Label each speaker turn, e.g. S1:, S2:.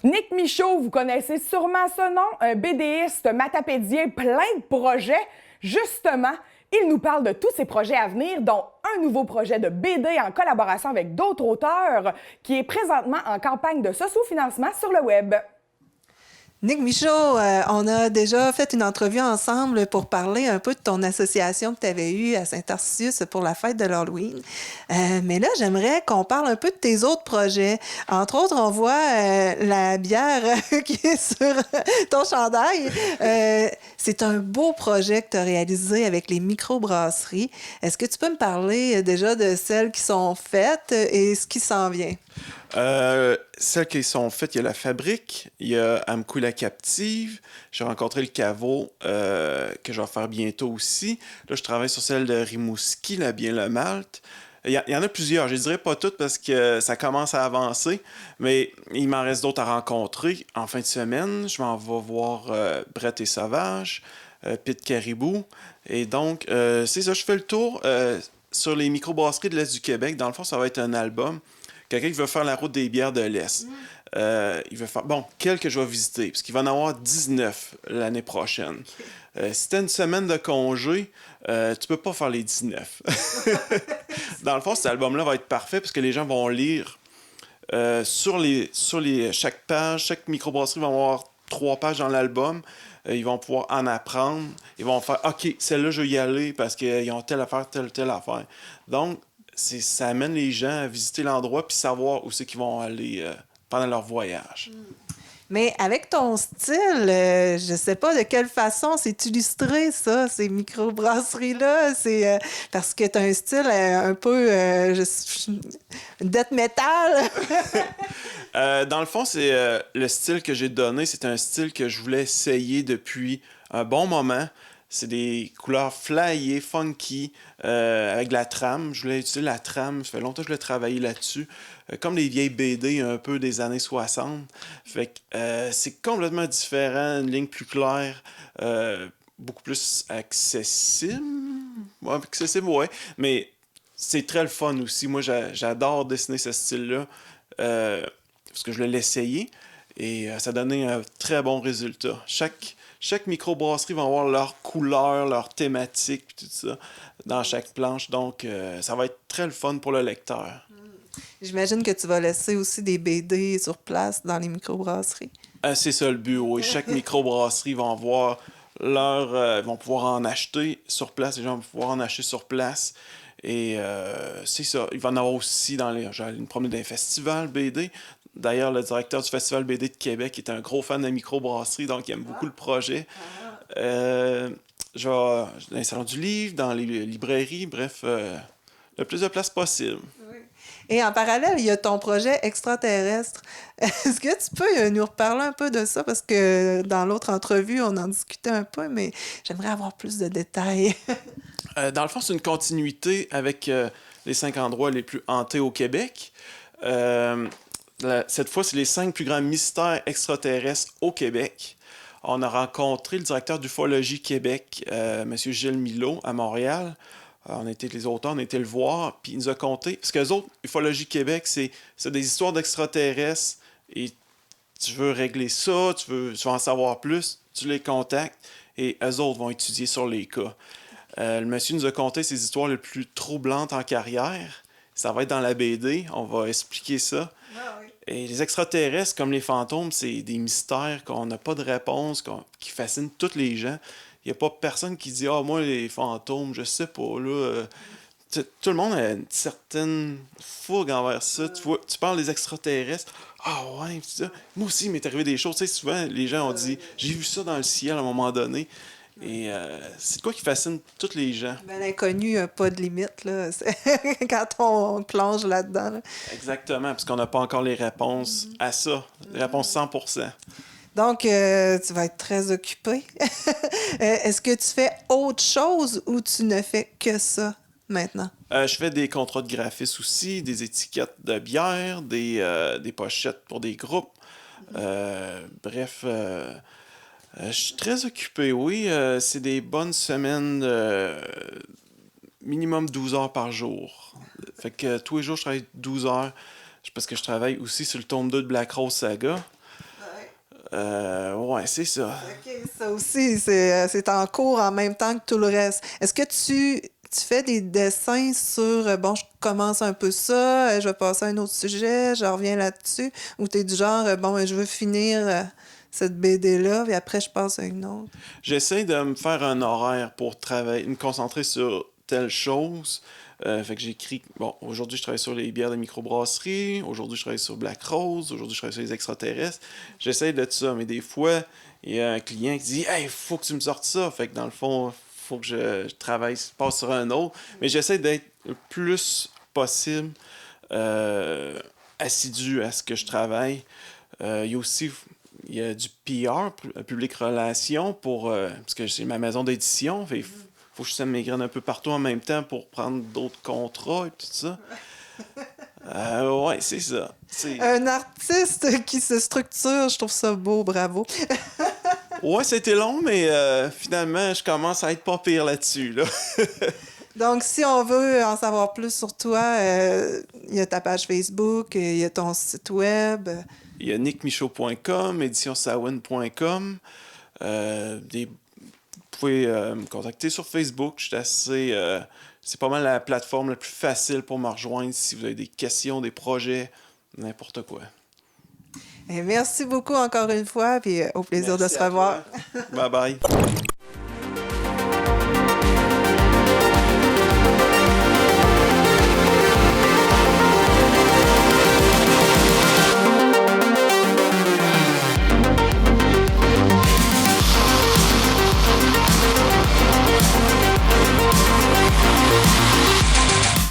S1: Nick Michaud, vous connaissez sûrement ce nom, un BDiste matapédien plein de projets. Justement, il nous parle de tous ses projets à venir, dont un nouveau projet de BD en collaboration avec d'autres auteurs qui est présentement en campagne de socio-financement sur le web.
S2: Nick Michaud, on a déjà fait une entrevue ensemble pour parler un peu de ton association que tu avais eue à Saint-Tarsius pour la fête de l'Halloween. Mais là, j'aimerais qu'on parle un peu de tes autres projets. Entre autres, on voit la bière qui est sur ton chandail. C'est un beau projet que tu as réalisé avec les microbrasseries. Est-ce que tu peux me parler déjà de celles qui sont faites et ce qui s'en vient?
S3: Celles qui sont faites, il y a la fabrique, il y a Amco la captive, j'ai rencontré le caveau que je vais faire bientôt aussi. Là, je travaille sur celle de Rimouski, la bien le Malte. Il y en a plusieurs, je ne dirais pas toutes parce que ça commence à avancer, mais il m'en reste d'autres à rencontrer. En fin de semaine, je m'en vais voir Brett et Sauvage, Pit Caribou. Et donc, c'est ça, je fais le tour sur les microbrasseries de l'Est du Québec. Dans le fond, ça va être un album. Quelqu'un qui veut faire la route des bières de l'Est. Il veut faire... Bon, quelles que je vais visiter? Parce qu'il va en avoir 19 l'année prochaine. Si tu as une semaine de congé, tu peux pas faire les 19. Dans le fond, cet album-là va être parfait parce que les gens vont lire chaque page, chaque microbrasserie va avoir 3 pages dans l'album. Ils vont pouvoir en apprendre. Ils vont faire « OK, celle-là, je vais y aller parce qu'ils ont telle affaire, telle affaire. » Donc, ça amène les gens à visiter l'endroit puis savoir où c'est qu'ils vont aller pendant leur voyage.
S2: Mais avec ton style, je sais pas de quelle façon c'est illustré, ça, ces microbrasseries-là. C'est parce que tu as un style un peu death metal.
S3: Dans le fond, c'est le style que j'ai donné. C'est un style que je voulais essayer depuis un bon moment. C'est des couleurs flyées, funky, avec de la trame. Je voulais utiliser la trame. Ça fait longtemps que je voulais travailler là-dessus. Comme les vieilles BD un peu des années 60. Fait que c'est complètement différent, une ligne plus claire, beaucoup plus accessible. Ouais, accessible, ouais. Mais c'est très le fun aussi. Moi, j'adore dessiner ce style-là parce que je voulais l'essayer. Et ça a donné un très bon résultat. Chaque microbrasserie va avoir leur couleur, leur thématique, puis tout ça, dans chaque planche. Donc, ça va être très le fun pour le lecteur.
S2: J'imagine que tu vas laisser aussi des BD sur place dans les microbrasseries.
S3: C'est ça le but, oui. Chaque microbrasserie va avoir vont pouvoir en acheter sur place. Les gens vont pouvoir en acheter sur place. Et c'est ça. Il va y en avoir aussi j'allais me promener dans les festivals BD. D'ailleurs, le directeur du Festival BD de Québec est un gros fan de la microbrasserie, donc il aime beaucoup le projet. Je vais dans les salons du livre, dans les librairies, bref, le plus de place possible.
S2: Et en parallèle, il y a ton projet extraterrestre. Est-ce que tu peux nous reparler un peu de ça? Parce que dans l'autre entrevue, on en discutait un peu, mais j'aimerais avoir plus de détails.
S3: Dans le fond, c'est une continuité avec les 5 endroits les plus hantés au Québec. Cette fois, c'est les 5 plus grands mystères extraterrestres au Québec. On a rencontré le directeur d'Ufologie Québec, M. Gilles Milot, à Montréal. Les auteurs, on a été le voir, puis il nous a conté. Parce que les autres, Ufologie Québec, c'est des histoires d'extraterrestres, et tu veux régler ça, tu veux en savoir plus, tu les contactes, et eux autres vont étudier sur les cas. Le monsieur nous a conté ses histoires les plus troublantes en carrière. Ça va être dans la BD, on va expliquer ça.
S2: Ah oui.
S3: Et les extraterrestres, comme les fantômes, c'est des mystères qu'on n'a pas de réponse, qui fascinent tous les gens. Il n'y a pas personne qui dit « Ah, moi, les fantômes, je sais pas, là... Tout le monde a une certaine fougue envers ça. Tu parles des extraterrestres. Ah ouais, ça. Moi aussi, il m'est arrivé des choses. Tu sais, souvent, les gens ont dit « J'ai vu ça dans le ciel à un moment donné. » Et c'est quoi qui fascine tous les gens.
S2: Ben, l'inconnu n'a pas de limite, là. Quand on plonge là-dedans. Là.
S3: Exactement, parce qu'on n'a pas encore les réponses à ça. Les réponses 100%.
S2: Donc, tu vas être très occupé. Est-ce que tu fais autre chose ou tu ne fais que ça maintenant?
S3: Je fais des contrats de graphisme aussi, des étiquettes de bière, des pochettes pour des groupes. Bref, je suis très occupé, oui. C'est des bonnes semaines, minimum 12 heures par jour. Fait que tous les jours, je travaille 12 heures parce que je travaille aussi sur le tome 2 de Black Rose Saga. Ouais, c'est ça.
S2: OK, ça aussi, c'est en cours en même temps que tout le reste. Est-ce que tu fais des dessins sur, bon, je commence un peu ça, je vais passer à un autre sujet, je reviens là-dessus, ou tu es du genre, bon, je veux finir cette BD-là, et après je passe à une autre?
S3: J'essaie de me faire un horaire pour travailler, me concentrer sur telle chose. Fait que j'écris, bon, aujourd'hui je travaille sur les bières de microbrasserie, aujourd'hui je travaille sur Black Rose, aujourd'hui je travaille sur les extraterrestres. J'essaie de tout ça, mais des fois, il y a un client qui dit « Hey, faut que tu me sortes ça! » Fait que dans le fond, faut que je travaille, passe sur un autre. Mais j'essaie d'être le plus possible assidu à ce que je travaille. Il y a aussi il y a du PR, Public Relations, parce que c'est ma maison d'édition. Fait faut que je sème mes graines un peu partout en même temps pour prendre d'autres contrats et tout ça. Ouais, c'est ça.
S2: Un artiste qui se structure, je trouve ça beau, bravo.
S3: Ouais, c'était long, mais finalement, je commence à être pas pire là-dessus, là.
S2: Donc, si on veut en savoir plus sur toi, il y a ta page Facebook, il y a ton site web.
S3: Il y a nickmichaud.com, éditionsawen.com. Vous pouvez me contacter sur Facebook. Je suis assez... c'est pas mal la plateforme la plus facile pour me rejoindre si vous avez des questions, des projets, n'importe quoi.
S2: Et merci beaucoup encore une fois, puis au plaisir de se revoir.
S3: Bye bye.